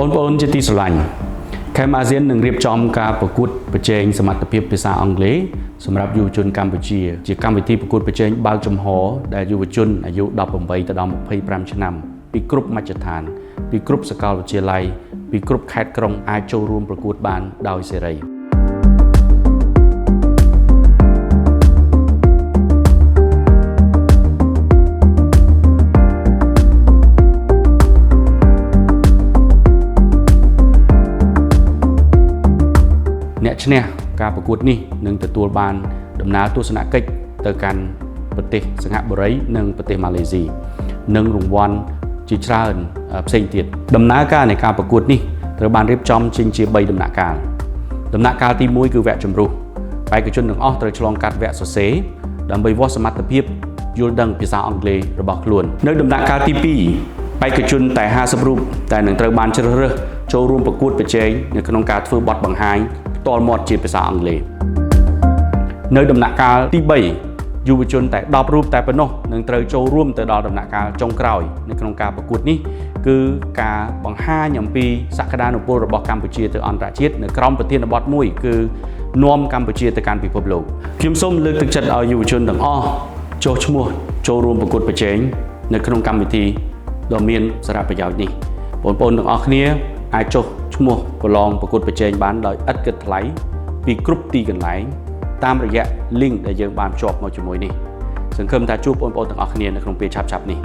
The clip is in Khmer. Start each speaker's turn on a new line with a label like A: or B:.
A: Bonជាទីស្រឡាញ់ខេមអាស៊ាននឹងរៀបចំការប្រកួតប្រជែងសមត្ថភាពភាសាអង់គ្លេសសម្រាប់យុវជនកម្ពុជាជាកម្មវិធីប្រកួតប្រជែងបើកចំហដែលយុវជនអាយុ18ដល់25ឆ្នាំពីគ្រប់មជ្ឈដ្ឋានពីគ្រប់សាកលវិទ្យាល័យពីគ្រប់ខេត្តក្រុងអាចចូលរួមប្រកួតបានដោយសេរីអ្នកឈ្នះការប្រកួតនេះនឹងទទួលបានដំណើរទស្សនកិច្ចទៅកាន់ប្រទេសសិង្ហបុរីនិងប្រទេសម៉ាឡេស៊ីនិងរង្វាន់ជាច្រើនផ្សេងទៀតដំណើរការនៃការប្រកួតនេះត្រូវបានរៀបចំចេញជា3ដំណាក់កាលដំណាក់កាលទី1គឺវគ្គជម្រុះបេក្ខជនទាំងអស់ត្រូវឆ្លងកាត់វគ្គសរសេរដើម្បីវាស់សមត្ថភាពយល់ដឹងភាសាអង់គ្លេសរបស់ខ្លួននៅដំណាក់កាលទី2បេក្ខជនតែ50រូបតែនឹងត្រូវបានជ្រើសរើសចូលរួមប្រកួតប្រជែងនៅក្នុងការធ្វើបទបង្ហាញផ្ទាល់មាត់ជាភាសាអង់គ្លេសនៅដំណាក់កាលទី3យុវជនតែ10រូបតែប៉ុណ្ណោះនឹងត្រូវចូលរួមទៅដល់ដំណាក់កាលចុងក្រោយនៅក្នុងការប្រកួតនេះគឺការបង្ហាញអំពីសក្តានុពលរបស់កម្ពុជាទៅអន្តរជាតិនៅក្រោមប្រធានបទមួយគឺនាំកម្ពុជាទៅកាន់ពិភពលោកខ្ញុំសូមលើកទឹកចិត្តឲ្យយុវជនទាំងអស់ចុះឈ្មោះចូលរួមប្រកួតប្រជែងនៅក្នុងកម្មវិធីដ៏មានសារៈប្រយោជន៍នេះបងប្អូនទាំងអស់គ្នាអាចចុះឈ្មោះប្រឡងប្រកួតប្រជែងបានដោយឥតគិតថ្លៃពីគ្រប់ទីកន្លែងតាមរយៈ link ដែលយើងបានភ្ជាប់មកជាមួយនេះសង្ឃឹមថាជួបបងប្អូនទាំងអស់គ្នានៅក្នុងពេលឆាប់ៗនេះ